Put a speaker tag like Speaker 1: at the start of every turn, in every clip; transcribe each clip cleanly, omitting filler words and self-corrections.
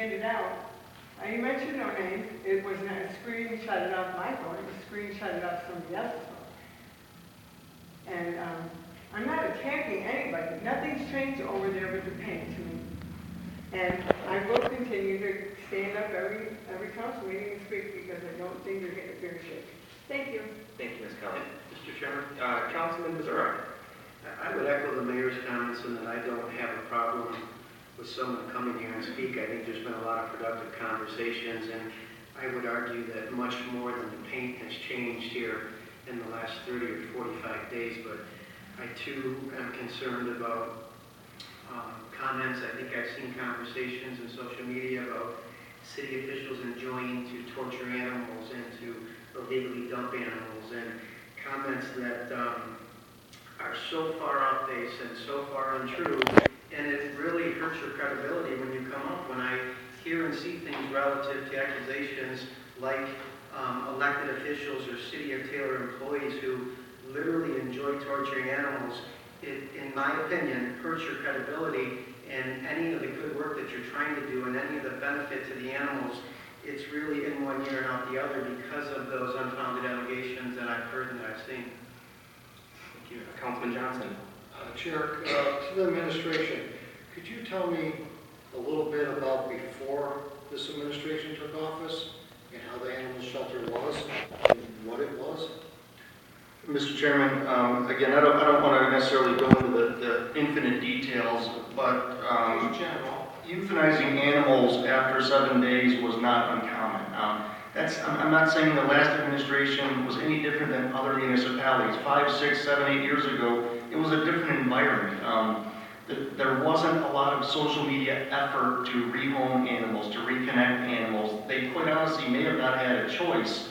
Speaker 1: handed out, I mentioned no name, it was not screenshotted off my phone, it was screenshotted off somebody else's phone. And I'm not attacking anybody, nothing's changed over there with the paint to me. And I will continue to stand up every council meeting and speak because I don't think you're getting a fair shake. Thank you.
Speaker 2: Thank you, Ms. Kelly. Mr. Chairman, Councilman Missouri.
Speaker 3: I would echo the mayor's comments in that I don't have a problem with someone coming here and speak. I think there's been a lot of productive conversations, and I would argue that much more than the paint has changed here in the last 30 or 45 days, but I too am concerned about comments. I think I've seen conversations in social media about city officials enjoying to torture animals and to illegally dump animals, and comments that are so far off base and so far untrue, and it really hurts your credibility when you come up. When I hear and see things relative to accusations like elected officials or City of Taylor employees who literally enjoy torturing animals, it, in my opinion, hurts your credibility and any of the good work that you're trying to do and any of the benefit to the animals. It's really in one ear and out the other because of those unfounded allegations that I've heard and that I've seen.
Speaker 2: Thank you. Councilman Johnson.
Speaker 4: Chair, to the administration, could you tell me a little bit about before this administration took office and how the animal shelter was and what it was?
Speaker 5: Mr. Chairman, again, I don't want to necessarily go into the infinite details, but euthanizing animals after 7 days was not uncommon. I'm not saying the last administration was any different than other municipalities. 5, 6, 7, 8 years ago, it was a different environment. There wasn't a lot of social media effort to rehome animals, to reconnect animals. They quite honestly may have not had a choice,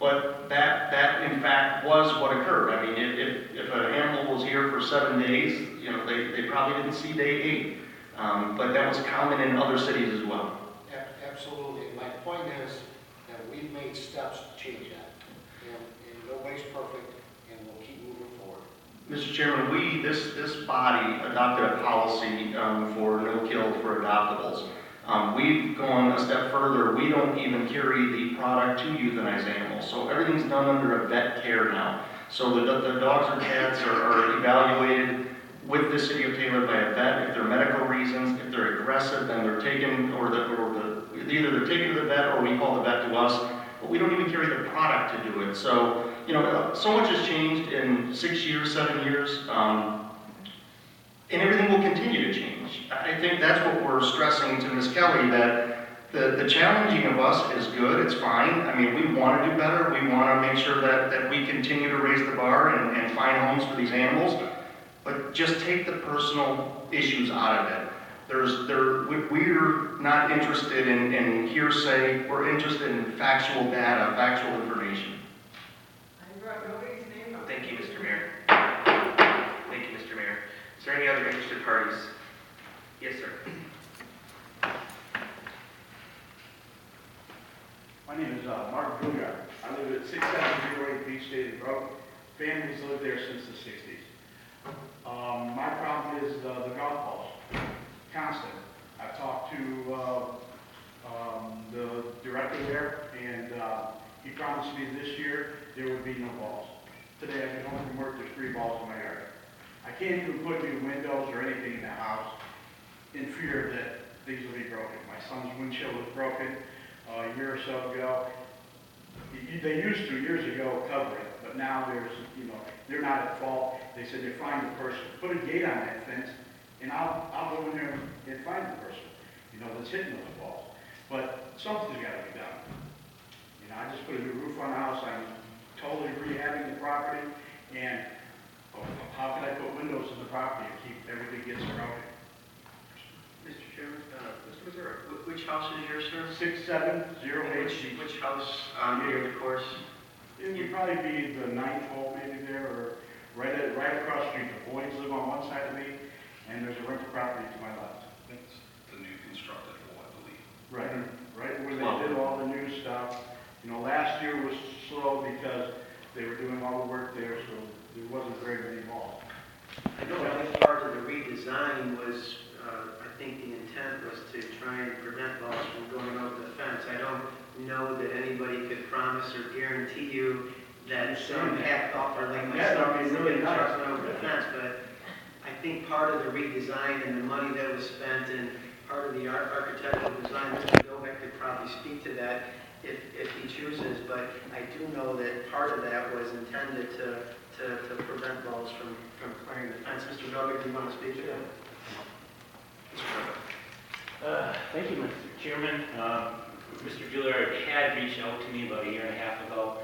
Speaker 5: but that in fact was what occurred. I mean, if an animal was here for 7 days, you know, they probably didn't see day 8. But that was common in other cities as well.
Speaker 4: Absolutely. My point is that we've made steps to change that. And nobody's perfect, and we'll keep moving forward.
Speaker 5: Mr. Chairman, this body adopted a policy for no-kill for adoptables. We've gone a step further. We don't even carry the product to euthanize animals. So everything's done under a vet care now. So the dogs or cats are evaluated with the City of Taylor by a vet. If there are medical reasons, if they're aggressive, then they're taken, either they're taken to the vet or we call the vet to us. But we don't even carry the product to do it. So, you know, so much has changed in 6 years, 7 years, and everything will continue to change. I think that's what we're stressing to Ms. Kelly, that the challenging of us is good, it's fine. I mean, we want to do better. We want to make sure that we continue to raise the bar and find homes for these animals. But just take the personal issues out of it. We're not interested in hearsay. We're interested in factual data, factual information.
Speaker 1: I brought nobody's name up.
Speaker 2: Thank you, Mr. Mayor. Thank you, Mr. Mayor. Is there any other interested parties? Yes, sir.
Speaker 6: My name is Mark Juilliard. I live at 6708 Beach State Road. Families live there since the 60s. My problem is the golf balls. Constant. I've talked to the director there, and he promised me this year there would be no balls. Today I get home from work, there's 3 balls in my yard. I can't even put new windows or anything in the house in fear that these will be broken. My son's windshield was broken a year or so ago. They used to, years ago, cover it, but now they're not at fault. They said they find the person. Put a gate on that fence, and I'll go in there and find the person, that's hitting those balls. But something's got to be done. I just put a new roof on the house. I'm totally rehabbing the property, and how can I put windows in the property and keep everything gets broken?
Speaker 3: Mr. Chairman, Mr. Missouri, which house is yours, sir?
Speaker 6: 6708.
Speaker 3: Which house near the course?
Speaker 6: It would probably be the 9th hole maybe there, or right across the street. The boys live on one side of me, and there's a rental property to my left.
Speaker 7: It's the new constructed hole, I believe.
Speaker 6: Right where they did all the new stuff. Last year was slow because they were doing all the work there, so there wasn't very many balls.
Speaker 3: I know that part of the redesign was, I think the intent was to try and prevent balls from going over the fence. I don't know that anybody could promise or guarantee you that some half golfer like myself is really just went over the fence, but I think part of the redesign and the money that was spent and part of the architectural design, Mr. Novak could probably speak to that if he chooses, but I do know that part of that was intended to prevent balls from clearing the fence. Mr. Novak, do you want to speak to that?
Speaker 8: Thank you, Mr. Chairman. Mr. Gilliard had reached out to me about a year and a half ago.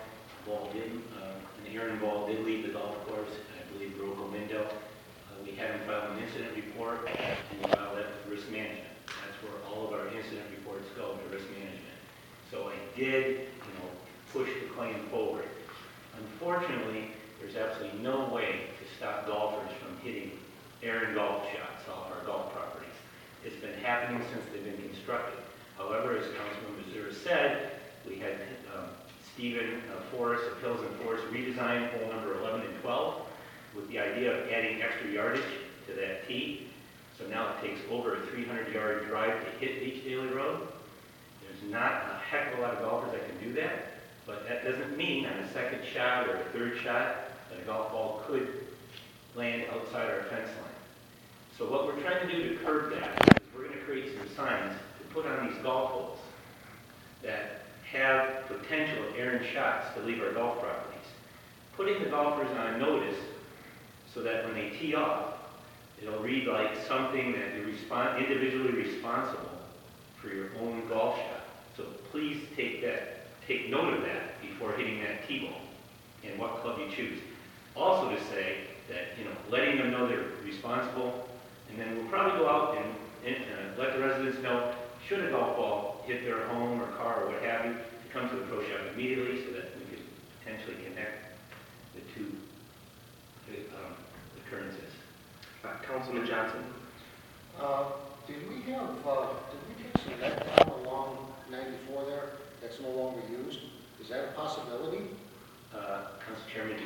Speaker 8: An errand ball did leave the golf course, I believe broke a window. We had him file an incident report, and we filed that with risk management. That's where all of our incident reports go, to risk management. So I did, push the claim forward. Unfortunately, there's absolutely no way to stop golfers from hitting errant golf shots off our golf properties. It's been happening since they've been constructed. However, as Councilman Mazur said, we had Stephen Forrest of Hills and Forest redesign hole number 11 and 12 with the idea of adding extra yardage to that tee. So now it takes over a 300-yard drive to hit Beach Daily Road. There's not a heck of a lot of golfers that can do that, but that doesn't mean on a second shot or a third shot that a golf ball could land outside our fence line. So what we're trying to do to curb that is we're going to create some signs to put on these golf holes that have potential errant shots to leave our golf properties. Putting the golfers on notice so that when they tee off, it'll read like something that you're individually responsible for your own golf shot. So please take note of that before hitting that tee ball and what club you choose. Also to say that, letting them know they're responsible, and then we'll probably go out and let the residents know, should a golf ball hit their home or car or what have you, to come to the pro shop immediately so that we could potentially connect the two occurrences.
Speaker 2: Councilman Johnson?
Speaker 4: Did we take some net down along 94 there that's no longer used? Is that a possibility?
Speaker 8: Council Chairman,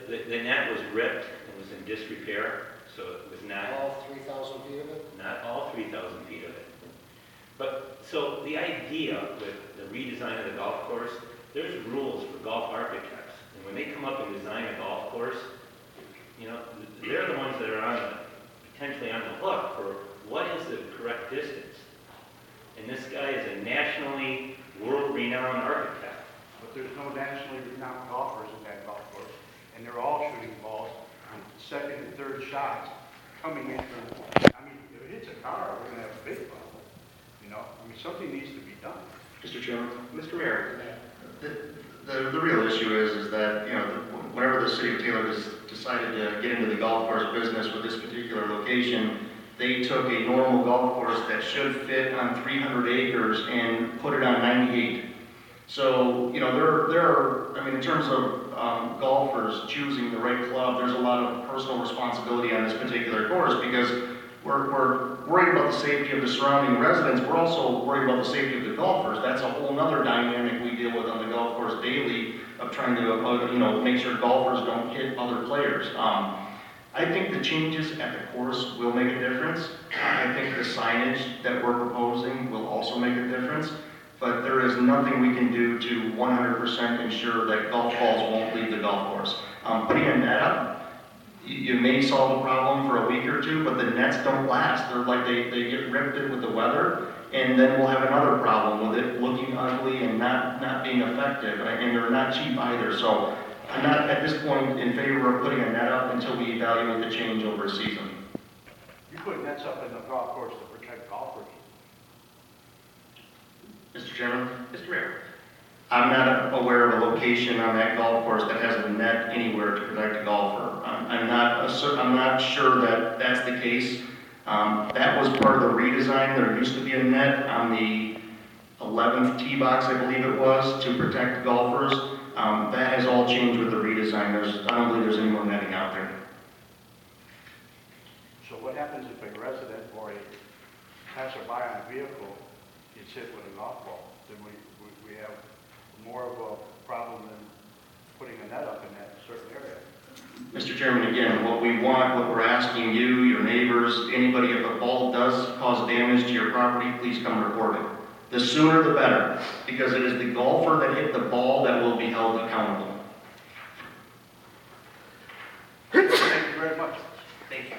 Speaker 8: the net was ripped and was in disrepair, so it was not
Speaker 4: All 3,000 feet of it?
Speaker 8: not all 3,000 feet of it. But, so the idea with the redesign of the golf course, there's rules for golf architects. And when they come up and design a golf course, they're the ones that are potentially on the hook for what is the correct distance. And this guy is a nationally world-renowned architect.
Speaker 6: But there's no nationally renowned golfers in that golf course, and they're all shooting balls on second and third shots coming in from, if it hits a car, we're gonna have a big problem. Something needs to be done.
Speaker 5: Mr. Chairman?
Speaker 2: Mr. Mayor?
Speaker 5: The real issue is that, whenever the city of Taylor decided to get into the golf course business with this particular location, they took a normal golf course that should fit on 300 acres and put it on 98. So, there are, in terms of golfers choosing the right club, there's a lot of personal responsibility on this particular course because we're worried about the safety of the surrounding residents. We're also worried about the safety of the golfers. That's a whole other dynamic we deal with on the golf course daily of trying to, make sure golfers don't hit other players. I think the changes at the course will make a difference. I think the signage that we're proposing will also make a difference. But there is nothing we can do to 100% ensure that golf balls won't leave the golf course. Putting a net up, you may solve a problem for a week or two, but the nets don't last. They're like they get ripped with the weather, and then we'll have another problem with it looking ugly and not being effective, and they're not cheap either. So I'm not at this point in favor of putting a net up until we evaluate the change over a season.
Speaker 6: You put nets up in the golf course to protect golfers.
Speaker 5: Mr. Chairman?
Speaker 2: Mr. Mayor?
Speaker 5: I'm not aware of a location on that golf course that has a net anywhere to protect a golfer. I'm not sure that that's the case. That was part of the redesign. There used to be a net on the 11th tee box, I believe it was, to protect golfers. That has all changed with the redesign. I don't believe there's any more netting out there.
Speaker 6: So what happens if a resident or a passerby on a vehicle gets hit with a golf ball? Then we have more of a problem than putting a net up in that certain area.
Speaker 5: Mr. Chairman, again, what we want, what we're asking you, your neighbors, anybody, if a ball does cause damage to your property, please come report it. The sooner the better, because it is the golfer that hit the ball that will be held accountable.
Speaker 6: Thank you very much.
Speaker 2: Thank you.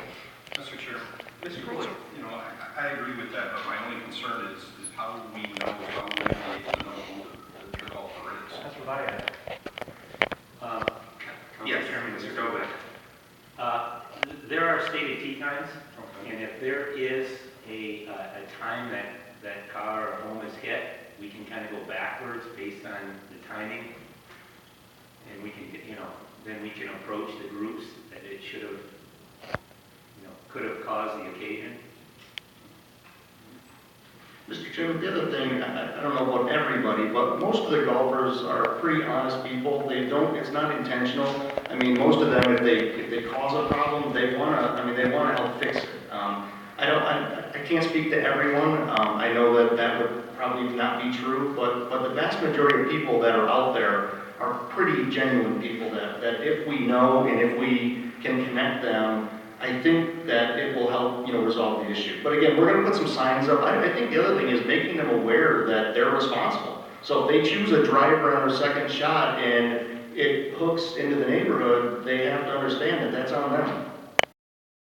Speaker 7: Mr. Chair,
Speaker 2: Mr. Ruler?
Speaker 7: you know, I agree with that, but my only concern is how we know, how we need to know who the golfer is.
Speaker 8: That's what I had.
Speaker 2: Yes,
Speaker 8: Chairman,
Speaker 2: Mr. Novak.
Speaker 8: There are stated tee times,
Speaker 7: Okay.
Speaker 8: and if there is a time that car or home is hit, we can kind of go backwards based on the timing. And we can, then we can approach the groups that it should have, could have caused the occasion.
Speaker 5: Mr. Chairman, the other thing, I don't know about everybody, but most of the golfers are pretty honest people. They don't, it's not intentional. I mean, most of them, if they cause a problem, they wanna help fix it. I can't speak to everyone. I know that would probably not be true, but the vast majority of people that are out there are pretty genuine people that if we know and if we can connect them, I think that it will help, resolve the issue. But again, we're going to put some signs up. I think the other thing is making them aware that they're responsible. So if they choose a driver on their second shot and it hooks into the neighborhood, they have to understand that that's on them.